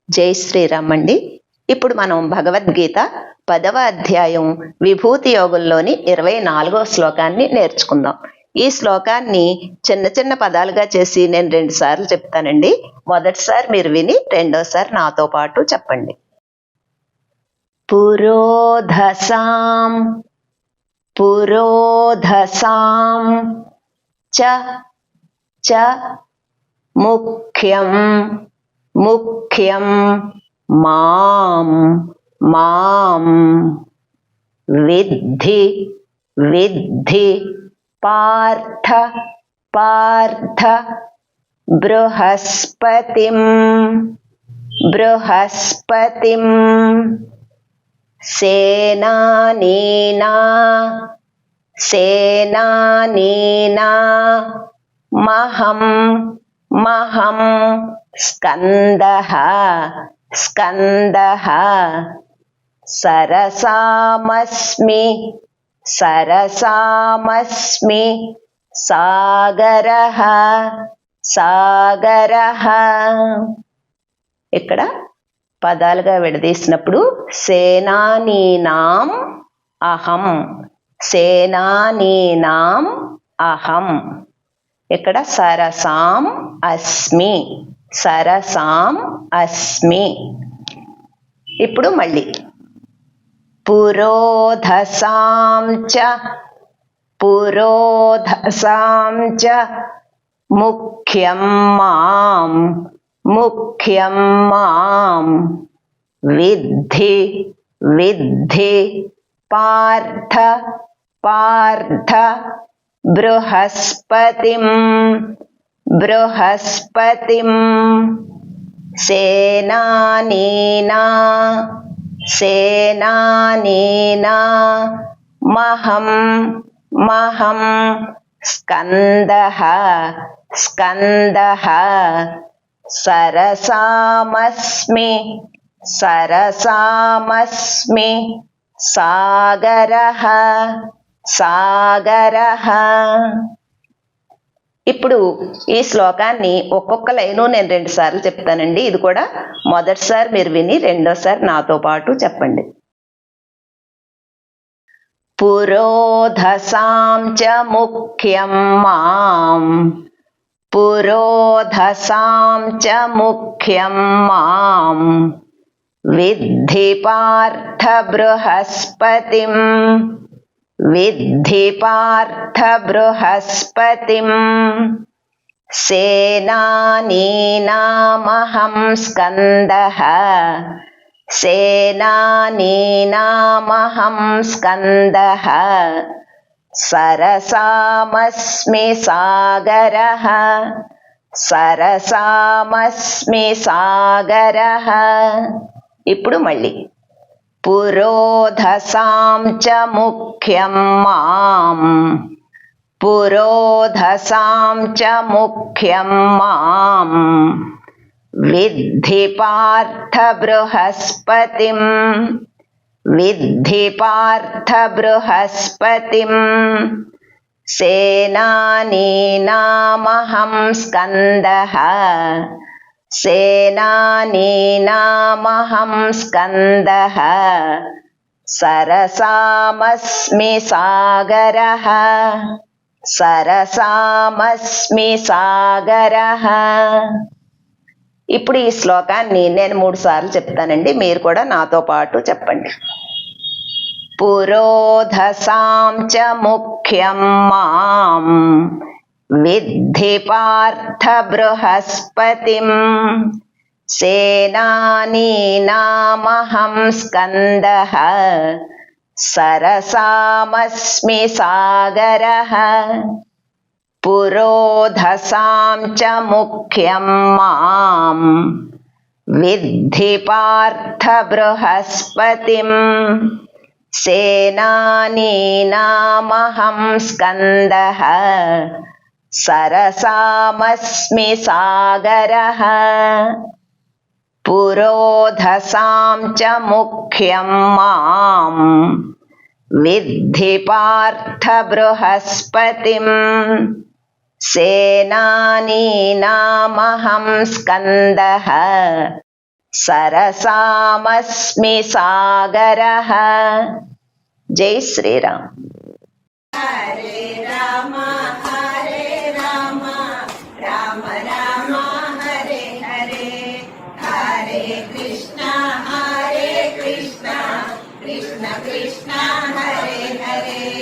జై శ్రీరామ్ అండి. ఇప్పుడు మనం భగవద్గీత 10వ అధ్యాయం విభూతి యోగంలోని 24వ శ్లోకాన్ని నేర్చుకుందాం. ఈ శ్లోకాన్ని చిన్న చిన్న పదాలుగా చేసి నేను 2 సార్లు చెప్తానండి. మొదటిసారి మీరు విని రెండోసారి నాతో పాటు చెప్పండి. పురోధసాం పురోధసాం చ చ ముఖ్యం ముఖ్యం మాం మాం విద్ధి విద్ధి పార్థ పార్థ బృహస్పతిం బృహస్పతిం సేనానీనా సేనానీనా మహం మహం స్కందః స్కందః సరసామస్మి సరసామస్మి సాగరః సాగరః. ఇక్కడ పదాలుగా విడదీసినప్పుడు సేనానీనాం అహం సేనానీనాం అహం. ఇక్కడ సరసాం అస్మి సరసాం అస్మి. ఇప్పుడు మళ్ళీ పురోధసాం చ పురోధసాం చ ముఖ్యం మాం ముఖ్యం మాం విద్ధి విద్ధి పార్థ పార్థ బృహస్పతిం బృహస్పతిం సేనానీనా సేనానీనా మహం మహం స్కందః స్కందః సరసామస్మి సరసామస్మి సాగరః సాగరః. ఇప్పుడు ఈ శ్లోకాన్ని ఒక్కొక్క లైను నేను 2 సార్లు చెప్తానండి. ఇది కూడా మొదటిసారి మీరు విని రెండోసారి నాతో పాటు చెప్పండి. పురోధసాం చ ముఖ్యం మాం పురోధసాం చ ముఖ్యం మాం విద్ధి పార్థ బృహస్పతిం విద్ధి పార్థ బృహస్పతిం సేనానీనామహం స్కందః సేనానీనామహం స్కందః సరసామస్మి సాగరః సరసామస్మి సాగరః. ఇప్పుడు మళ్ళీ పురోధసాం చ ముఖ్యం మాం పురోధసాం చ ముఖ్యం మాం విద్ధి పార్థ బృహస్పతిం విద్ధి పార్థ బృహస్పతిం సేనానీనామహం స్కందః సేనానీనామహం స్కందః సరసామస్మి సాగరః సరసామస్మి సాగరః. ఇప్పుడు ఈ శ్లోకాన్ని నేను 3 సార్లు చెప్తానండి. మీరు కూడా నాతో పాటు చెప్పండి. పురోధసాం చ ముఖ్యం మాం విద్ధి పార్థ బృహస్పతిం సేనానీనామహం స్కందః సరసామస్మి సాగరః పురోధసాం చ ముఖ్యం మాం విద్ధి పార్థ బృహస్పతిం సేనానీనామహం స్కందః సరసామస్మి సాగరః పురోధసాం చ ముఖ్యం మాం విద్ధి పార్థ బృహస్పతిం సేనానీనామహం స్కందః సరసామస్మి సాగరః. జై శ్రీరామ్. కృష్ణ కృష్ణ హరే హరే